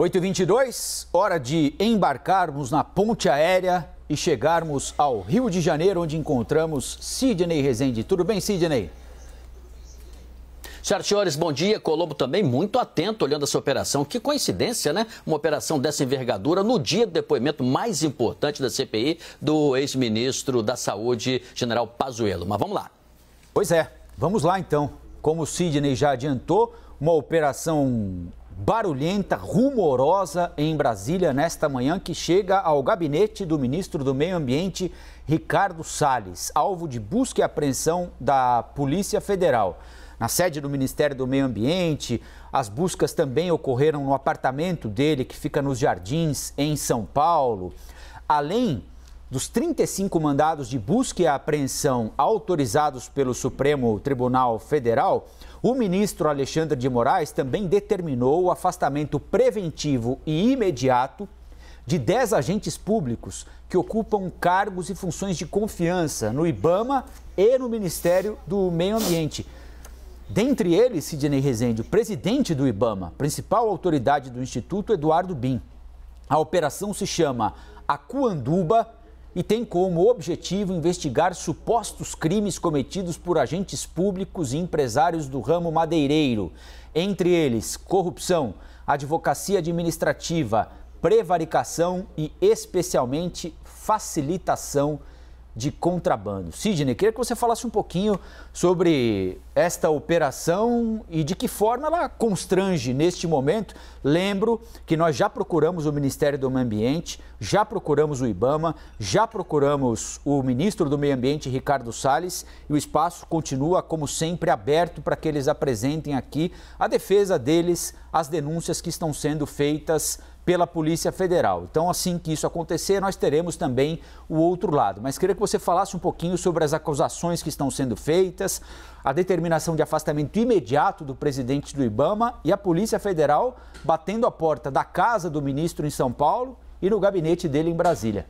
8h22, hora de embarcarmos na ponte aérea e chegarmos ao Rio de Janeiro, onde encontramos Sidney Rezende. Tudo bem, Sidney? Senhoras e senhores, bom dia. Colombo também muito atento olhando essa operação. Que coincidência, né? Uma operação dessa envergadura no dia do depoimento mais importante da CPI do ex-ministro da Saúde, general Pazuello. Mas vamos lá. Pois é, vamos lá então. Como o Sidney já adiantou, uma operação barulhenta, rumorosa em Brasília nesta manhã, que chega ao gabinete do ministro do Meio Ambiente, Ricardo Salles, alvo de busca e apreensão da Polícia Federal. Na sede do Ministério do Meio Ambiente, as buscas também ocorreram no apartamento dele, que fica nos Jardins, em São Paulo. Além dos 35 mandados de busca e apreensão autorizados pelo Supremo Tribunal Federal, o ministro Alexandre de Moraes também determinou o afastamento preventivo e imediato de 10 agentes públicos que ocupam cargos e funções de confiança no IBAMA e no Ministério do Meio Ambiente. Dentre eles, Sidney Rezende, o presidente do IBAMA, principal autoridade do Instituto, Eduardo Bin. A operação se chama Acuanduba e tem como objetivo investigar supostos crimes cometidos por agentes públicos e empresários do ramo madeireiro. Entre eles, corrupção, advocacia administrativa, prevaricação e, especialmente, facilitação de contrabando. Sidney, queria que você falasse um pouquinho sobre esta operação e de que forma ela constrange neste momento. Lembro que nós já procuramos o Ministério do Meio Ambiente, já procuramos o IBAMA, já procuramos o ministro do Meio Ambiente, Ricardo Salles, e o espaço continua, como sempre, aberto para que eles apresentem aqui a defesa deles, as denúncias que estão sendo feitas pela Polícia Federal. Então, assim que isso acontecer, nós teremos também o outro lado. Mas queria que você falasse um pouquinho sobre as acusações que estão sendo feitas, a determinação de afastamento imediato do presidente do IBAMA e a Polícia Federal batendo a porta da casa do ministro em São Paulo e no gabinete dele em Brasília.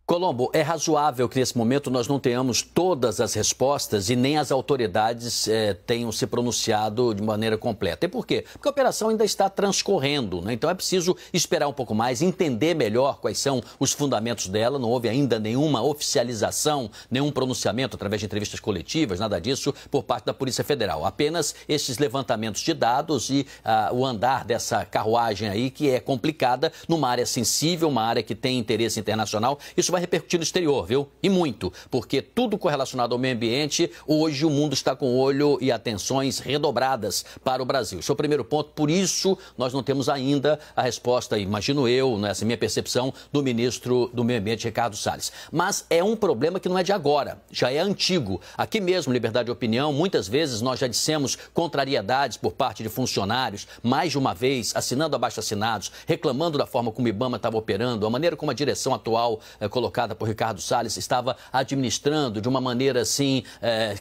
Colombo, é razoável que nesse momento nós não tenhamos todas as respostas e nem as autoridades tenham se pronunciado de maneira completa. E por quê? Porque a operação ainda está transcorrendo, né? Então é preciso esperar um pouco mais, entender melhor quais são os fundamentos dela. Não houve ainda nenhuma oficialização, nenhum pronunciamento através de entrevistas coletivas, nada disso por parte da Polícia Federal. Apenas esses levantamentos de dados e o andar dessa carruagem aí que é complicada numa área sensível, uma área que tem interesse internacional. Isso vai repercutir no exterior, viu? E muito, porque tudo correlacionado ao meio ambiente, hoje o mundo está com olho e atenções redobradas para o Brasil. Esse é o primeiro ponto, por isso nós não temos ainda a resposta, imagino eu, nessa minha percepção, do ministro do Meio Ambiente, Ricardo Salles. Mas é um problema que não é de agora, já é antigo. Aqui mesmo, Liberdade de Opinião, muitas vezes nós já dissemos contrariedades por parte de funcionários, mais de uma vez, assinando abaixo-assinados, reclamando da forma como o IBAMA estava operando, a maneira como a direção atual colocada por Ricardo Salles estava administrando de uma maneira assim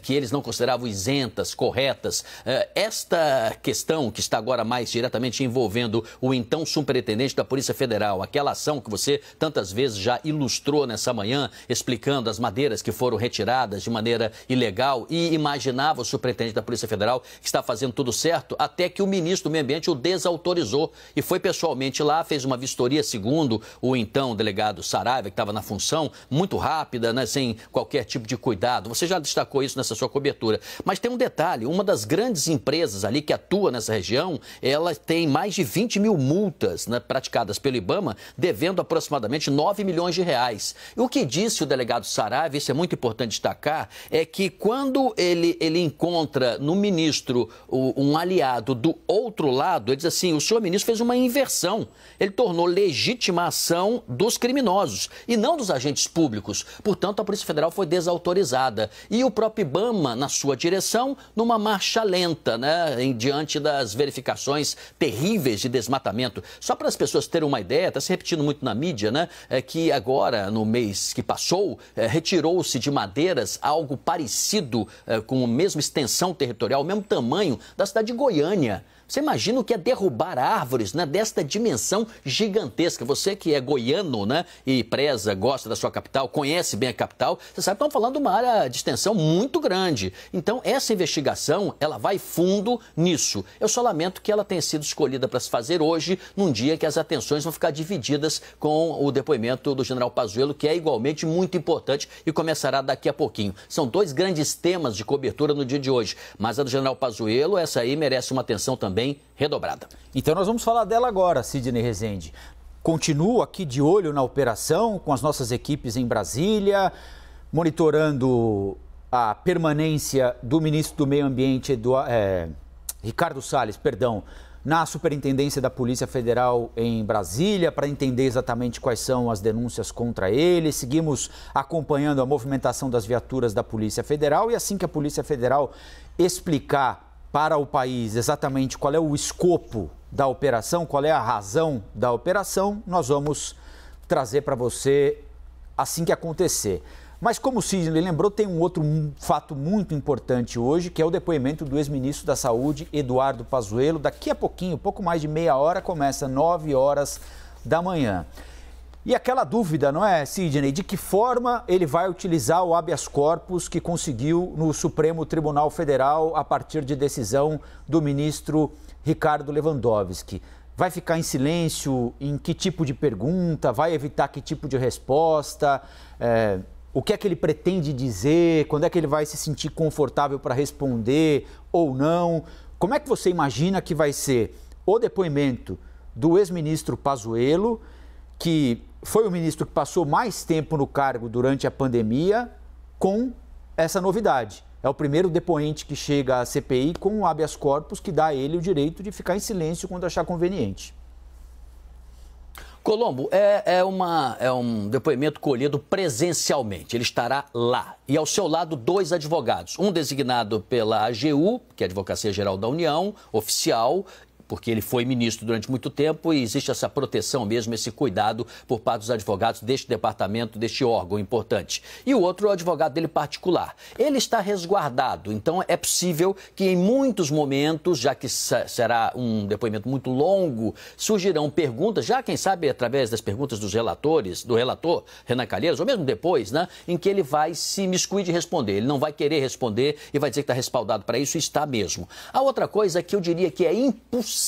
que eles não consideravam isentas, corretas. Esta questão que está agora mais diretamente envolvendo o então superintendente da Polícia Federal, aquela ação que você tantas vezes já ilustrou nessa manhã, explicando as madeiras que foram retiradas de maneira ilegal e imaginava o superintendente da Polícia Federal que está fazendo tudo certo, até que o ministro do Meio Ambiente o desautorizou e foi pessoalmente lá, fez uma vistoria, segundo o então delegado Saraiva, que estava na função, muito rápida, né, sem qualquer tipo de cuidado. Você já destacou isso nessa sua cobertura. Mas tem um detalhe, uma das grandes empresas ali que atua nessa região, ela tem mais de 20 mil multas, né, praticadas pelo IBAMA, devendo aproximadamente 9 milhões de reais. E o que disse o delegado Saraiva, isso é muito importante destacar, é que quando ele encontra no ministro um aliado do outro lado, ele diz assim, o senhor ministro fez uma inversão. Ele tornou legítima a ação dos criminosos e não dos agentes públicos. Portanto, a Polícia Federal foi desautorizada. E o próprio IBAMA, na sua direção, numa marcha lenta, né, diante das verificações terríveis de desmatamento. Só para as pessoas terem uma ideia, está se repetindo muito na mídia, né, que agora, no mês que passou, retirou-se de madeiras algo parecido com a mesma extensão territorial, o mesmo tamanho da cidade de Goiânia. Você imagina o que é derrubar árvores, né, desta dimensão gigantesca. Você que é goiano, né, e preza, gosta da sua capital, conhece bem a capital, você sabe que estamos falando de uma área de extensão muito grande. Então, essa investigação, ela vai fundo nisso. Eu só lamento que ela tenha sido escolhida para se fazer hoje, num dia que as atenções vão ficar divididas com o depoimento do general Pazuello, que é igualmente muito importante e começará daqui a pouquinho. São dois grandes temas de cobertura no dia de hoje, mas a do general Pazuello, essa aí merece uma atenção também redobrada. Então nós vamos falar dela agora, Sidney Rezende. Continuo aqui de olho na operação, com as nossas equipes em Brasília, monitorando a permanência do ministro do Meio Ambiente, Ricardo Salles, na Superintendência da Polícia Federal em Brasília, para entender exatamente quais são as denúncias contra ele. Seguimos acompanhando a movimentação das viaturas da Polícia Federal e assim que a Polícia Federal explicar para o país exatamente qual é o escopo da operação, qual é a razão da operação, nós vamos trazer para você assim que acontecer. Mas como o Sidney lembrou, tem um outro fato muito importante hoje, que é o depoimento do ex-ministro da Saúde, Eduardo Pazuello. Daqui a pouquinho, pouco mais de meia hora, começa 9 horas da manhã. E aquela dúvida, não é, Sidney, de que forma ele vai utilizar o habeas corpus que conseguiu no Supremo Tribunal Federal a partir de decisão do ministro Ricardo Lewandowski. Vai ficar em silêncio em que tipo de pergunta? Vai evitar que tipo de resposta? O que é que ele pretende dizer? Quando é que ele vai se sentir confortável para responder ou não? Como é que você imagina que vai ser o depoimento do ex-ministro Pazuello, que foi o ministro que passou mais tempo no cargo durante a pandemia, com essa novidade? É o primeiro depoente que chega à CPI com o habeas corpus que dá a ele o direito de ficar em silêncio quando achar conveniente. Colombo, é um depoimento colhido presencialmente, ele estará lá. E ao seu lado, 2 advogados, um designado pela AGU, que é a Advocacia Geral da União, oficial, porque ele foi ministro durante muito tempo e existe essa proteção mesmo, esse cuidado por parte dos advogados deste departamento, deste órgão importante. E o outro é o advogado dele particular. Ele está resguardado, então é possível que em muitos momentos, já que será um depoimento muito longo, surgirão perguntas, já quem sabe através das perguntas dos relatores, do relator Renan Calheiros, ou mesmo depois, né, em que ele vai se imiscuir de responder. Ele não vai querer responder e vai dizer que está respaldado para isso, e está mesmo. A outra coisa é que eu diria que é impossível,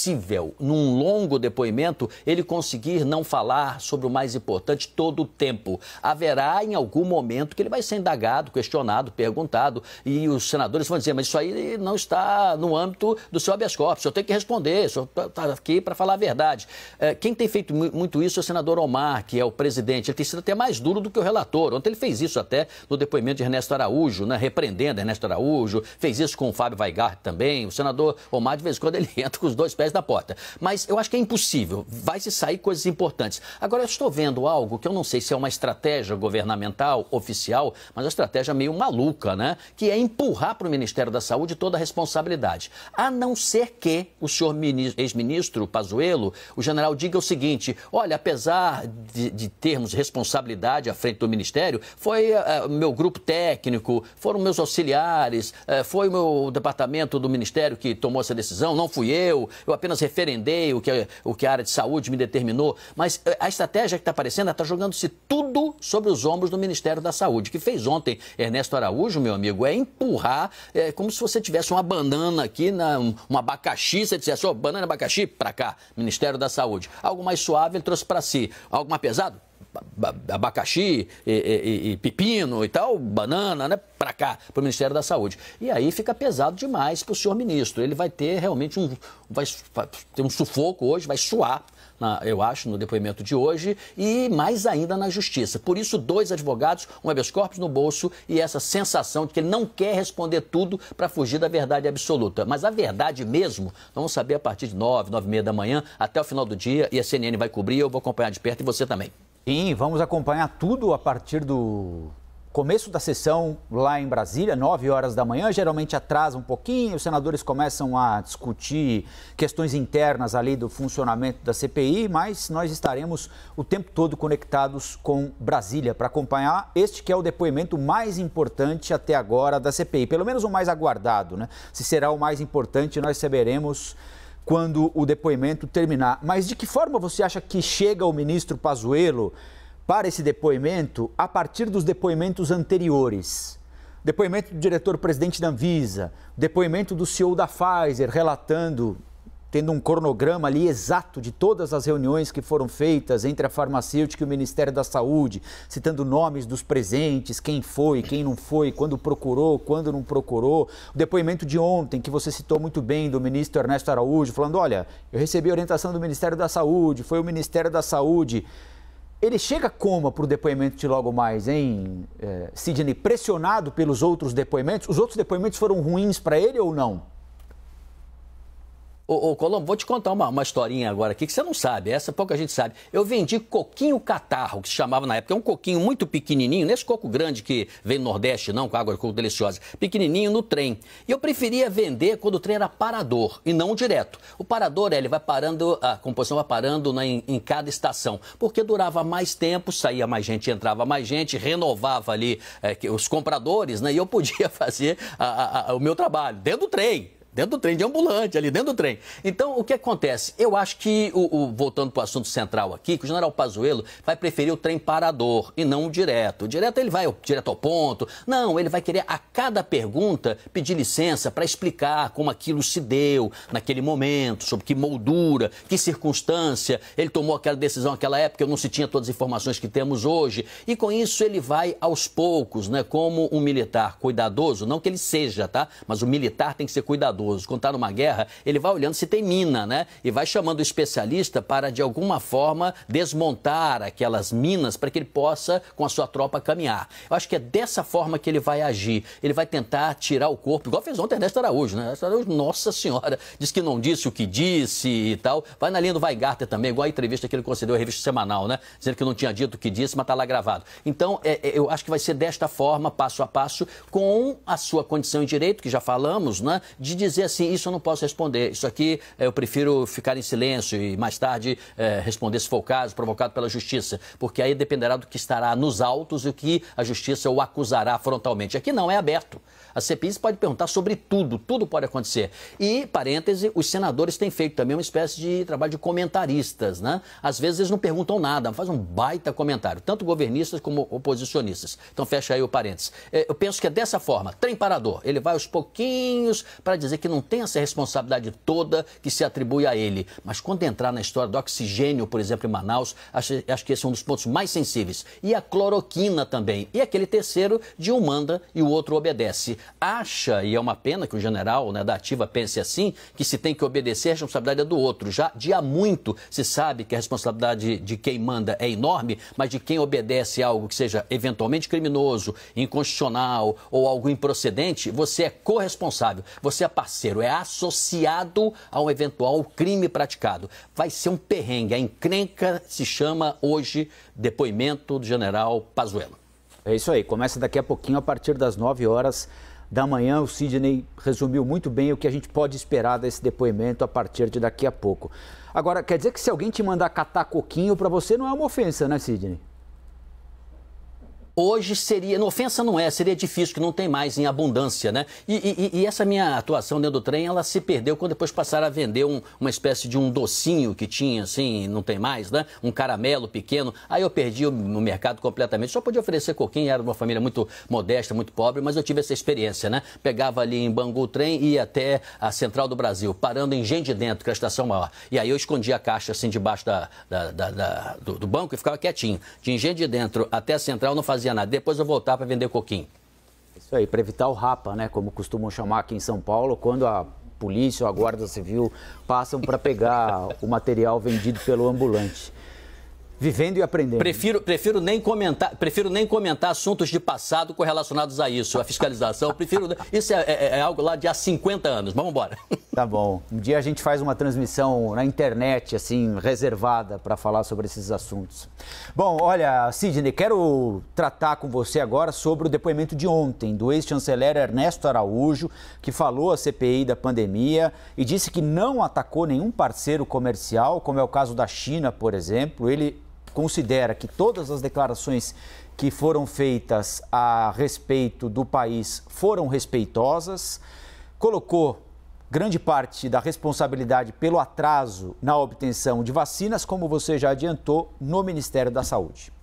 num longo depoimento, ele conseguir não falar sobre o mais importante todo o tempo. Haverá em algum momento que ele vai ser indagado, questionado, perguntado, e os senadores vão dizer, mas isso aí não está no âmbito do seu habeas corpus, o senhor tem que responder, o senhor está aqui para falar a verdade. Quem tem feito muito isso é o senador Omar, que é o presidente. Ele tem sido até mais duro do que o relator. Ontem ele fez isso até no depoimento de Ernesto Araújo, né, repreendendo Ernesto Araújo, fez isso com o Fábio Weingart também. O senador Omar, de vez em quando, ele entra com os 2 pés da porta. Mas eu acho que é impossível. Vai se sair coisas importantes. Agora, eu estou vendo algo que eu não sei se é uma estratégia governamental, oficial, mas uma estratégia meio maluca, né? Que é empurrar para o Ministério da Saúde toda a responsabilidade. A não ser que o senhor ex-ministro Pazuello, o general, diga o seguinte, olha, apesar de termos responsabilidade à frente do Ministério, foi o meu grupo técnico, foram meus auxiliares, foi o meu departamento do Ministério que tomou essa decisão, não fui eu apenas referendei o que a área de saúde me determinou, mas a estratégia que está aparecendo está jogando-se tudo sobre os ombros do Ministério da Saúde. O que fez ontem Ernesto Araújo, meu amigo, é empurrar, como se você tivesse uma banana aqui, um abacaxi, você dissesse, banana e abacaxi, para cá, Ministério da Saúde. Algo mais suave ele trouxe para si. Algo mais pesado? Abacaxi e pepino e tal, banana, né, para cá, para o Ministério da Saúde. E aí fica pesado demais para o senhor ministro. Ele vai ter realmente vai ter um sufoco hoje, vai suar, eu acho, no depoimento de hoje, e mais ainda na Justiça. Por isso, 2 advogados, um habeas corpus no bolso e essa sensação de que ele não quer responder tudo para fugir da verdade absoluta. Mas a verdade mesmo, nós vamos saber a partir de 9, 9h30 da manhã, até o final do dia, e a CNN vai cobrir, eu vou acompanhar de perto e você também. Sim, vamos acompanhar tudo a partir do começo da sessão lá em Brasília, 9 horas da manhã. Geralmente atrasa um pouquinho, os senadores começam a discutir questões internas ali do funcionamento da CPI, mas nós estaremos o tempo todo conectados com Brasília para acompanhar este que é o depoimento mais importante até agora da CPI, pelo menos o mais aguardado, né? Se será o mais importante, nós saberemos quando o depoimento terminar. Mas de que forma você acha que chega o ministro Pazuello para esse depoimento a partir dos depoimentos anteriores? Depoimento do diretor-presidente da Anvisa, depoimento do CEO da Pfizer, relatando, tendo um cronograma ali exato de todas as reuniões que foram feitas entre a farmacêutica e o Ministério da Saúde, citando nomes dos presentes, quem foi, quem não foi, quando procurou, quando não procurou. O depoimento de ontem, que você citou muito bem, do ministro Ernesto Araújo, falando, olha, eu recebi orientação do Ministério da Saúde, foi o Ministério da Saúde. Ele chega como para o depoimento de logo mais, hein, Sidney? Pressionado pelos outros depoimentos? Os outros depoimentos foram ruins para ele ou não? Ô, Colombo, vou te contar uma historinha agora aqui que você não sabe, essa pouca gente sabe. Eu vendi coquinho catarro, que se chamava na época, é um coquinho muito pequenininho, nesse coco grande que vem do Nordeste, não, com água de coco deliciosa, pequenininho no trem. E eu preferia vender quando o trem era parador e não direto. O parador, ele vai parando, a composição vai parando em cada estação, porque durava mais tempo, saía mais gente, entrava mais gente, renovava ali os compradores, né? E eu podia fazer o meu trabalho dentro do trem. Dentro do trem, de ambulante, ali dentro do trem. Então, o que acontece? Eu acho que, voltando para o assunto central aqui, que o general Pazuello vai preferir o trem parador e não o direto. O direto, ele vai direto ao ponto. Não, ele vai querer, a cada pergunta, pedir licença para explicar como aquilo se deu naquele momento, sobre que moldura, que circunstância ele tomou aquela decisão naquela época, não se tinha todas as informações que temos hoje. E com isso, ele vai aos poucos, né, como um militar cuidadoso, não que ele seja, tá? Mas o militar tem que ser cuidadoso. Quando está numa guerra, ele vai olhando se tem mina, né? E vai chamando o especialista para, de alguma forma, desmontar aquelas minas para que ele possa, com a sua tropa, caminhar. Eu acho que é dessa forma que ele vai agir. Ele vai tentar tirar o corpo, igual fez ontem Ernesto Araújo, né? Ernesto Araújo, nossa senhora, diz que não disse o que disse e tal. Vai na linha do Weigarten também, igual a entrevista que ele concedeu à revista Semanal, né? Dizendo que não tinha dito o que disse, mas está lá gravado. Então, eu acho que vai ser desta forma, passo a passo, com a sua condição e direito, que já falamos, né? De dizer assim, isso eu não posso responder, isso aqui eu prefiro ficar em silêncio e mais tarde responder se for o caso, provocado pela justiça, porque aí dependerá do que estará nos autos e o que a justiça o acusará frontalmente. Aqui não, é aberto. A CPI pode perguntar sobre tudo, tudo pode acontecer. E, parêntese, os senadores têm feito também uma espécie de trabalho de comentaristas, né? Às vezes eles não perguntam nada, fazem um baita comentário, tanto governistas como oposicionistas. Então, fecha aí o parêntese. Eu penso que é dessa forma, trem parador, ele vai aos pouquinhos para dizer que não tem essa responsabilidade toda que se atribui a ele. Mas quando entrar na história do oxigênio, por exemplo, em Manaus, acho que esse é um dos pontos mais sensíveis. E a cloroquina também. E aquele terceiro de um manda e o outro obedece. Acha, e é uma pena que o general, né, da ativa pense assim, que se tem que obedecer, a responsabilidade é do outro. Já de há muito se sabe que a responsabilidade de quem manda é enorme, mas de quem obedece algo que seja eventualmente criminoso, inconstitucional ou algo improcedente, você é corresponsável, você é parceiro, é associado a um eventual crime praticado. Vai ser um perrengue. A encrenca se chama hoje depoimento do general Pazuello. É isso aí, começa daqui a pouquinho, a partir das 9 horas da manhã. O Sidney resumiu muito bem o que a gente pode esperar desse depoimento a partir de daqui a pouco. Agora, quer dizer que se alguém te mandar catar coquinho, para você não é uma ofensa, né, Sidney? Hoje seria, não, ofensa não é, seria difícil, que não tem mais em abundância, né? E essa minha atuação dentro do trem, ela se perdeu quando depois passaram a vender uma espécie de um docinho que tinha, assim, não tem mais, né? Um caramelo pequeno. Aí eu perdi o mercado completamente. Só podia oferecer coquinho, era uma família muito modesta, muito pobre, mas eu tive essa experiência, né? Pegava ali em Bangu o trem e ia até a Central do Brasil, parando em Engenho de Dentro, que é a estação maior. E aí eu escondia a caixa, assim, debaixo do banco e ficava quietinho. De Engenho de Dentro até a Central não fazia nada. Depois eu voltar para vender coquinho. Isso aí, para evitar o rapa, né? Como costumam chamar aqui em São Paulo, quando a polícia ou a Guarda Civil passam para pegar o material vendido pelo ambulante. Vivendo e aprendendo. Prefiro nem comentar assuntos de passado correlacionados a isso, a fiscalização. Isso é algo lá de há 50 anos. Vamos embora. Tá bom. Um dia a gente faz uma transmissão na internet, assim, reservada para falar sobre esses assuntos. Bom, olha, Sidney, quero tratar com você agora sobre o depoimento de ontem do ex-chanceler Ernesto Araújo, que falou à CPI da pandemia e disse que não atacou nenhum parceiro comercial, como é o caso da China, por exemplo. Ele considera que todas as declarações que foram feitas a respeito do país foram respeitosas, colocou grande parte da responsabilidade pelo atraso na obtenção de vacinas, como você já adiantou, no Ministério da Saúde.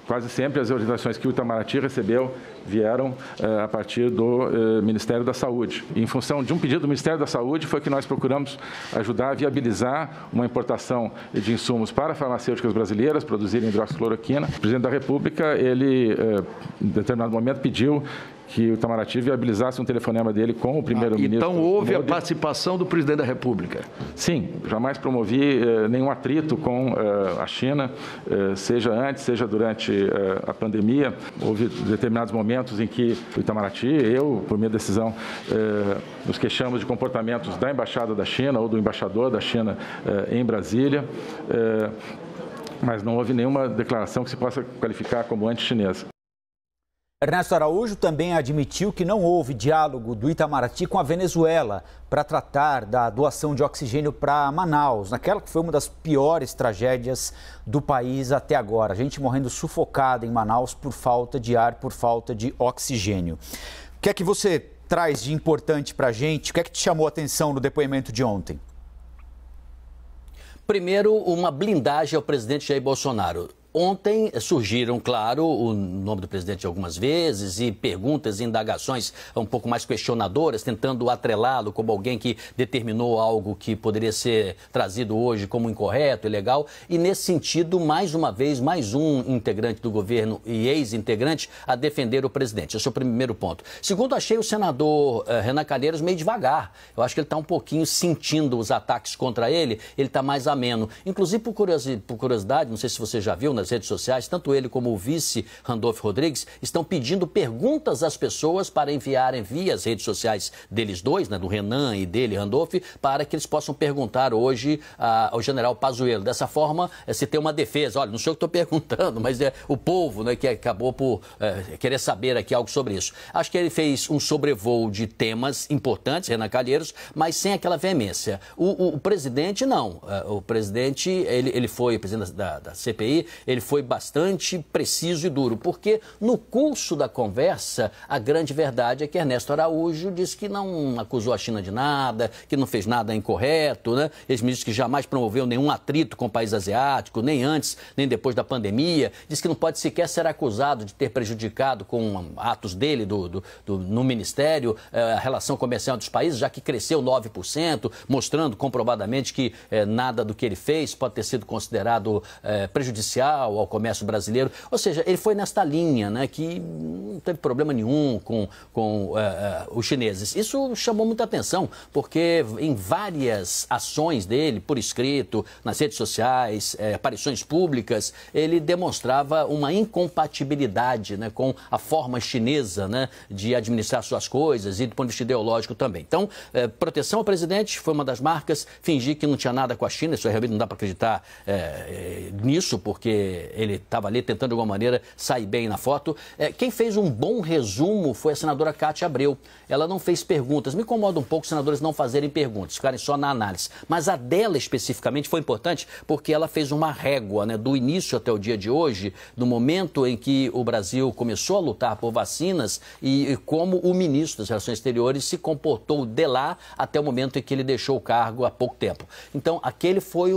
Quase sempre as orientações que o Itamaraty recebeu vieram a partir do Ministério da Saúde. E, em função de um pedido do Ministério da Saúde, foi que nós procuramos ajudar a viabilizar uma importação de insumos para farmacêuticas brasileiras produzirem hidroxicloroquina. O presidente da República, ele, em determinado momento, pediu que o Itamaraty viabilizasse um telefonema dele com o primeiro-ministro. Então houve a participação do presidente da República? Sim, jamais promovi nenhum atrito com a China, seja antes, seja durante a pandemia. Houve determinados momentos em que o Itamaraty, eu, por minha decisão, nos queixamos de comportamentos da Embaixada da China ou do embaixador da China em Brasília, mas não houve nenhuma declaração que se possa qualificar como anti-chinesa. Ernesto Araújo também admitiu que não houve diálogo do Itamaraty com a Venezuela para tratar da doação de oxigênio para Manaus, naquela que foi uma das piores tragédias do país até agora. A gente morrendo sufocada em Manaus por falta de ar, por falta de oxigênio. O que é que você traz de importante para a gente? O que é que te chamou a atenção no depoimento de ontem? Primeiro, uma blindagem ao presidente Jair Bolsonaro. Ontem surgiram, claro, o nome do presidente algumas vezes e perguntas e indagações um pouco mais questionadoras, tentando atrelá-lo como alguém que determinou algo que poderia ser trazido hoje como incorreto, ilegal. E, nesse sentido, mais uma vez, mais um integrante do governo e ex-integrante a defender o presidente. Esse é o primeiro ponto. Segundo, achei o senador Renan Calheiros meio devagar. Eu acho que ele está um pouquinho sentindo os ataques contra ele, ele está mais ameno. Inclusive, por curiosidade, não sei se você já viu, nas redes sociais, tanto ele como o vice Randolfo Rodrigues estão pedindo perguntas às pessoas para enviarem via as redes sociais deles dois, né, do Renan e dele, Randolfo, para que eles possam perguntar hoje ao general Pazuello. Dessa forma, se tem uma defesa. Olha, não sou eu que estou perguntando, mas é o povo, né, que acabou por querer saber aqui algo sobre isso. Acho que ele fez um sobrevoo de temas importantes, Renan Calheiros, mas sem aquela veemência. O presidente, não. O presidente, ele foi presidente da CPI, ele foi bastante preciso e duro, porque no curso da conversa, a grande verdade é que Ernesto Araújo disse que não acusou a China de nada, que não fez nada incorreto, né? Ele me disse que jamais promoveu nenhum atrito com o país asiático, nem antes, nem depois da pandemia. Disse que não pode sequer ser acusado de ter prejudicado com atos dele no Ministério a relação comercial dos países, já que cresceu 9%, mostrando comprovadamente que nada do que ele fez pode ter sido considerado prejudicial ao comércio brasileiro. Ou seja, ele foi nesta linha, né, que não teve problema nenhum com os chineses. Isso chamou muita atenção, porque em várias ações dele, por escrito, nas redes sociais, aparições públicas, ele demonstrava uma incompatibilidade, né, com a forma chinesa, né, de administrar suas coisas e do ponto de vista ideológico também. Então, proteção ao presidente foi uma das marcas, fingir que não tinha nada com a China, isso realmente não dá para acreditar nisso, porque ele estava ali tentando de alguma maneira sair bem na foto. Quem fez um bom resumo foi a senadora Cátia Abreu. Ela não fez perguntas. Me incomoda um pouco os senadores não fazerem perguntas, ficarem só na análise. Mas a dela especificamente foi importante porque ela fez uma régua, né, do início até o dia de hoje, no momento em que o Brasil começou a lutar por vacinas e como o ministro das Relações Exteriores se comportou de lá até o momento em que ele deixou o cargo há pouco tempo. Então, aquele foi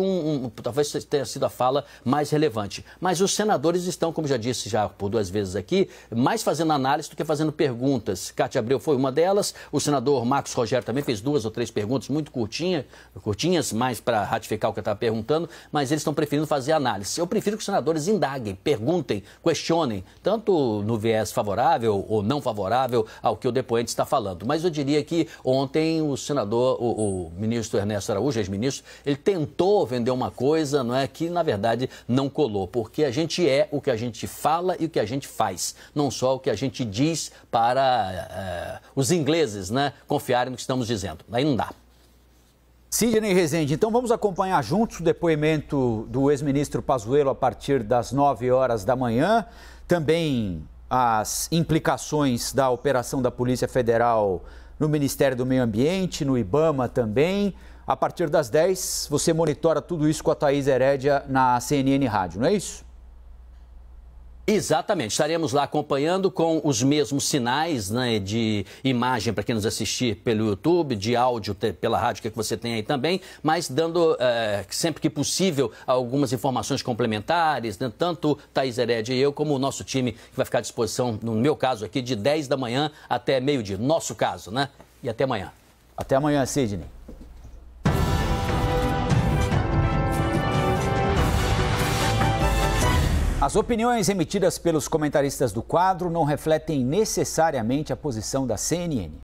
talvez tenha sido a fala mais relevante. Mas os senadores estão, como já disse já por 2 vezes aqui, mais fazendo análise do que fazendo perguntas. Cátia Abreu foi uma delas, o senador Marcos Rogério também fez 2 ou 3 perguntas muito curtinhas, mais para ratificar o que eu estava perguntando, mas eles estão preferindo fazer análise. Eu prefiro que os senadores indaguem, perguntem, questionem, tanto no viés favorável ou não favorável ao que o depoente está falando. Mas eu diria que ontem o senador, o ministro Ernesto Araújo, ex-ministro, ele tentou vender uma coisa, não é, que na verdade não colou, porque a gente é o que a gente fala e o que a gente faz, não só o que a gente diz para os ingleses, né, confiarem no que estamos dizendo. Aí não dá. Sidney Rezende, então vamos acompanhar juntos o depoimento do ex-ministro Pazuello a partir das 9 horas da manhã. Também as implicações da operação da Polícia Federal no Ministério do Meio Ambiente, no IBAMA também. A partir das 10, você monitora tudo isso com a Thaís Herédia na CNN Rádio, não é isso? Exatamente, estaremos lá acompanhando com os mesmos sinais, né, de imagem para quem nos assistir pelo YouTube, de áudio pela rádio que você tem aí também, mas dando sempre que possível algumas informações complementares, né, tanto Thaís Herédia e eu como o nosso time que vai ficar à disposição, no meu caso aqui, de 10 da manhã até meio-dia, nosso caso, né? E até amanhã. Até amanhã, Sidney. As opiniões emitidas pelos comentaristas do quadro não refletem necessariamente a posição da CNN.